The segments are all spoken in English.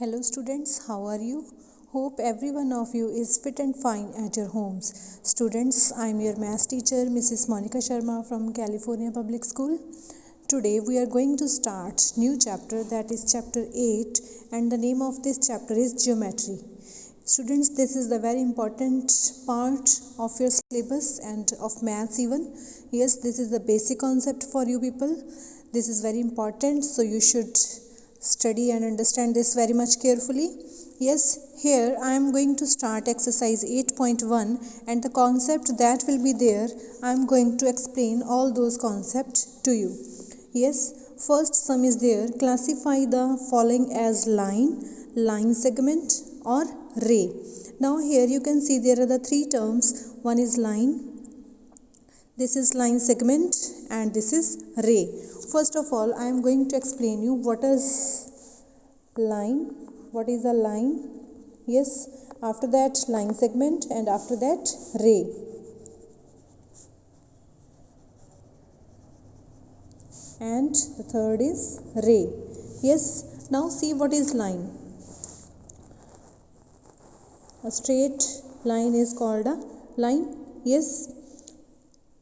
Hello students, how are you? Hope every one of you is fit and fine at your homes. Students, I am your math teacher Mrs. Monica Sharma from California Public School. Today we are going to start new chapter, that is chapter 8, and the name of this chapter is geometry. Students, this is the very important part of your syllabus and of maths even. Yes, this is the basic concept for you people. This is very important, so you should study and understand this very much carefully. Yes, here I am going to start exercise 8.1, and the concept that will be there, I am going to explain all those concepts to you. Yes, first sum is there. Classify the following as line segment or ray. Now here you can see there are the three terms. One is line, this is line segment, and this is ray. First of all, I am going to explain you what is line, what is a line. Yes, after that line segment, and after that ray. And the third is ray. Yes, now see what is line. A straight line is called a line. Yes,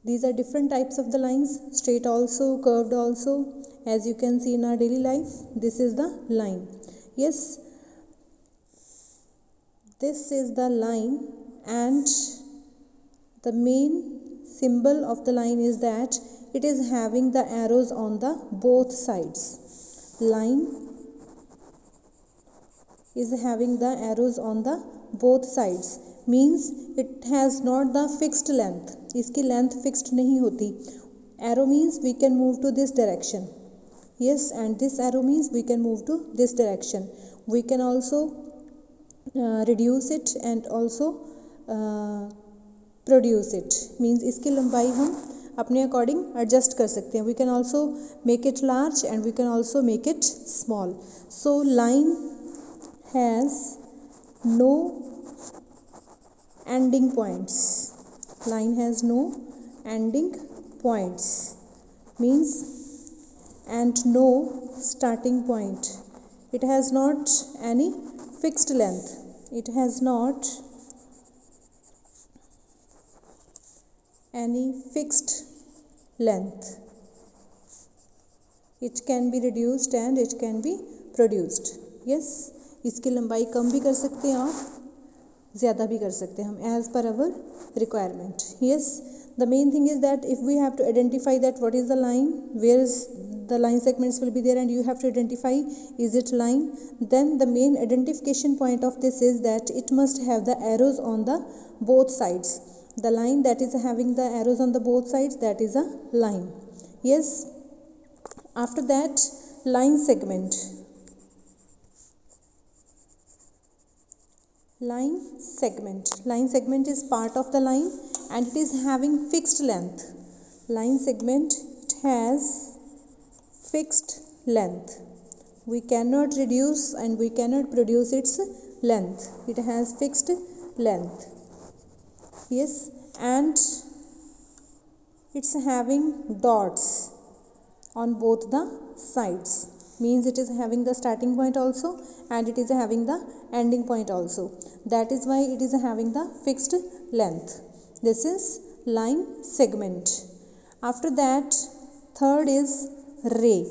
these are different types of the lines, straight also, curved also. As you can see in our daily life, this is the line. Yes, this is the line, and the main symbol of the line is that it is having the arrows on the both sides. Line is having the arrows on the both sides, means it has not the fixed length. इसकी length fixed नहीं होती. Arrow means we can move to this direction. Yes, and this arrow means we can move to this direction. We can also reduce it and also produce it. Means इसकी लंबाई हम अपने according adjust कर सकते हैं. We can also make it large and we can also make it small. So line has no ending points. Line has no ending points, means, and no starting point. It has not any fixed length. It has not any fixed length. It can be reduced and it can be produced. Yes, इसकी लंबाई कम भी कर सकते हैं आप, ज़्यादा भी कर सकते हैं हम, as per our requirement. Yes, the main thing is that if we have to identify that what is the line, where is the line segments will be there, and you have to identify is it line, then the main identification point of this is that it must have the arrows on the both sides. The line that is having the arrows on the both sides, that is a line. Yes, after that line segment. Line segment is part of the line and it is having fixed length. Line segment, it has fixed length. We cannot reduce and we cannot produce its length. It has fixed length. Yes, and it's having dots on both the sides, means it is having the starting point also and it is having the ending point also. That is why it is having the fixed length. This is line segment. After that, third is ray.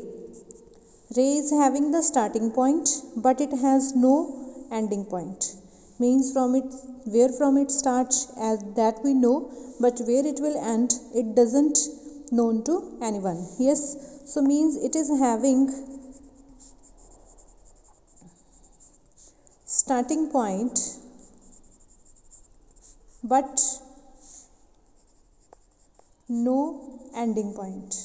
Ray is having the starting point but it has no ending point, means from it, where from it starts, as that we know, but where it will end, it doesn't known to anyone. Yes, so means it is having starting point but no ending point.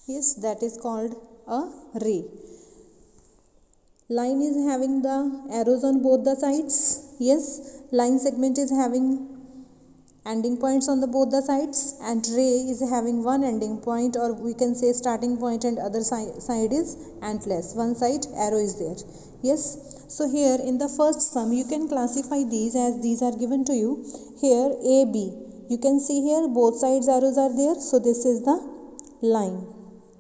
Yes, that is called a ray. Line is having the arrows on both the sides. Yes, line segment is having ending points on the both the sides, and ray is having one ending point, or we can say starting point, and other side is endless. One side arrow is there. Yes, so here in the first sum you can classify these as these are given to you. Here A, B, you can see here both sides arrows are there, so this is the line.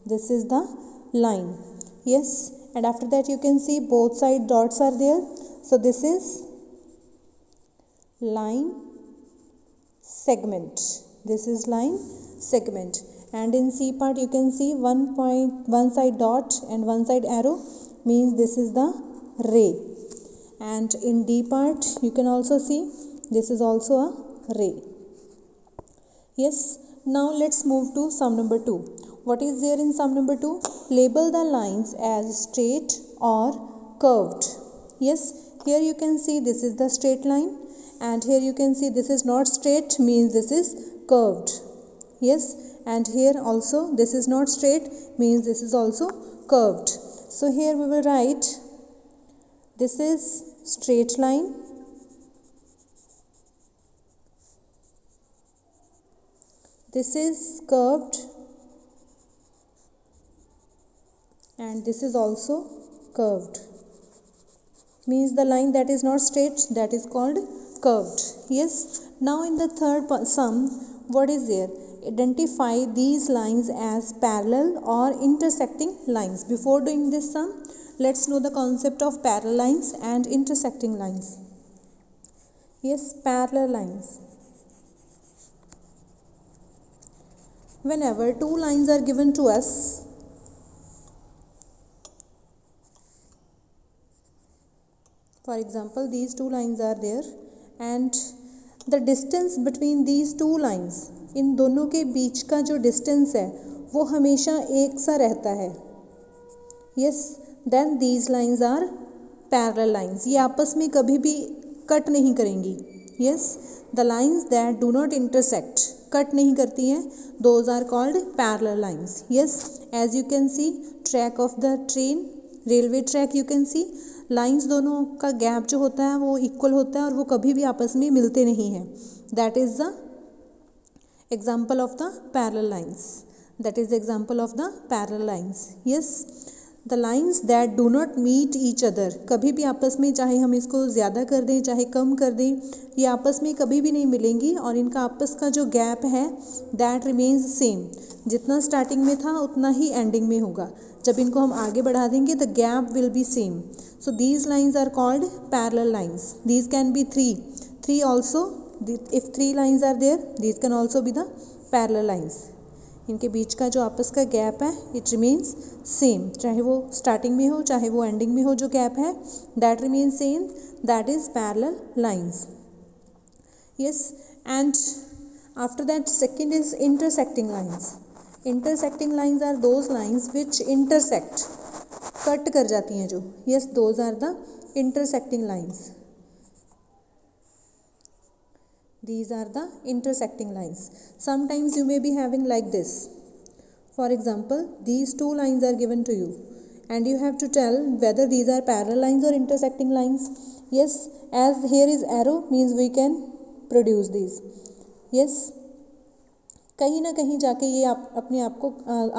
This is the line. Yes, and after that you can see both side dots are there. So this is line segment. This is line segment. And in C part you can see one side dot and one side arrow, means this is the ray. And in D part you can also see this is also a ray. Yes, now let's move to sum number 2. What is there in sum number 2? Label the lines as straight or curved. Yes, here you can see this is the straight line, and here you can see this is not straight, means this is curved. Yes, and here also this is not straight, means this is also curved. So here we will write this is straight line, this is curved, and this is also curved, means the line that is not straight, that is called curved. Yes, now in the third sum, what is there? Identify these lines as parallel or intersecting lines. Before doing this sum, let's know the concept of parallel lines and intersecting lines. Yes, parallel lines. Whenever two lines are given to us, for example these two lines are there, and the distance between these two lines, इन दोनों के बीच का जो distance है वो हमेशा एक सा रहता है. Yes, then these lines are parallel lines. ये आपस में कभी भी कट नहीं करेंगी. Yes, the lines that do not intersect, cut नहीं करती हैं, those are called parallel lines. Yes, as you can see track of the train, railway track, you can see lines दोनों का गैप जो होता है वो इक्वल होता है और वो कभी भी आपस में मिलते नहीं हैं. That is the example of the parallel lines. That is the example of the parallel lines. Yes, the lines that do not meet each other, कभी भी आपस में, चाहे हम इसको ज़्यादा कर दें चाहे कम कर दें, ये आपस में कभी भी नहीं मिलेंगी और इनका आपस का जो गैप है that remains same. जितना स्टार्टिंग में था उतना ही एंडिंग में होगा. जब इनको हम आगे बढ़ा देंगे the gap will be same. So these lines are called parallel lines. These can be three also. If three lines are there, these can also be the parallel lines. इनके बीच का जो आपस का गैप है इट रिमेन्स सेम, चाहे वो starting में हो चाहे वो एंडिंग में हो, जो गैप है that remains same, that is parallel lines. Yes, and after that second is intersecting lines. Intersecting lines are those lines which intersect, cut कर जाती हैं जो. Yes, those are the intersecting lines. These are the intersecting lines. Sometimes you may be having like this. For example, these two lines are given to you and you have to tell whether these are parallel lines or intersecting lines. Yes, as here is arrow means we can produce these. Yes, कहीं ना कहीं जाके ये अपने आप को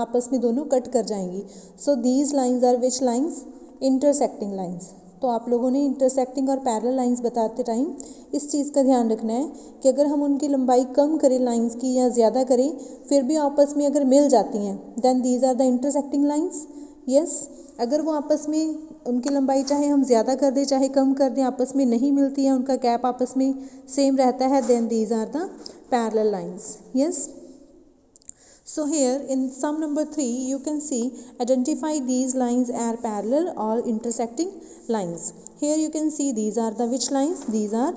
आपस में दोनों कट कर जाएंगी. So these lines are which lines? Intersecting lines. तो आप लोगों ने इंटरसेक्टिंग और पैरेलल लाइंस बताते टाइम इस चीज़ का ध्यान रखना है कि अगर हम उनकी लंबाई कम करें लाइंस की या ज़्यादा करें फिर भी आपस में अगर मिल जाती हैं then these are the intersecting lines. Yes, अगर वो आपस में उनकी लंबाई चाहे हम ज़्यादा कर दें चाहे कम कर दें आपस में नहीं मिलती है, उनका गैप आपस में सेम रहता है, then these are the parallel lines. Yes, so here in sum number 3 you can see identify these lines are parallel or intersecting lines. Here you can see these are the which lines? These are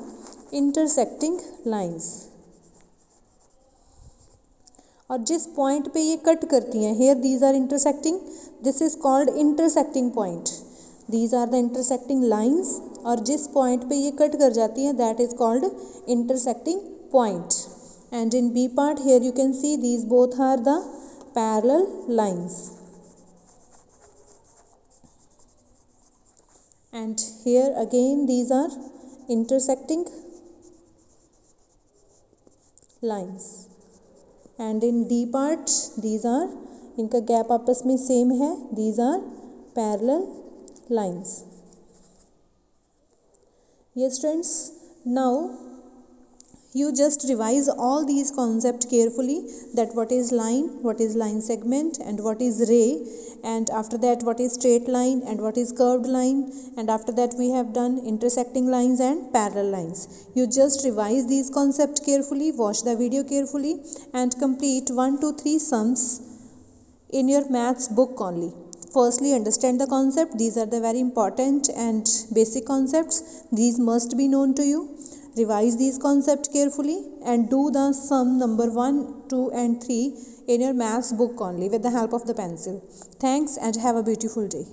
intersecting lines. और जिस point पे ये cut करती हैं, here these are intersecting, this is called intersecting point. These are the intersecting lines. और जिस point पे ये कट कर जाती हैं that is called intersecting point. And in B part here you can see these both are the parallel lines. And here again these are intersecting lines. And in D part these are, इनका gap आपस में same है, these are parallel lines. Yes friends, now You just revise all these concepts carefully, that what is line segment, and what is ray, and after that what is straight line and what is curved line, and after that we have done intersecting lines and parallel lines. You just revise these concepts carefully, watch the video carefully, and complete 1 to 3 sums in your maths book only. Firstly, understand the concept. These are the very important and basic concepts. These must be known to you. Revise these concepts carefully and do the sum number 1, 2 and 3 in your maths book only with the help of the pencil. Thanks and have a beautiful day.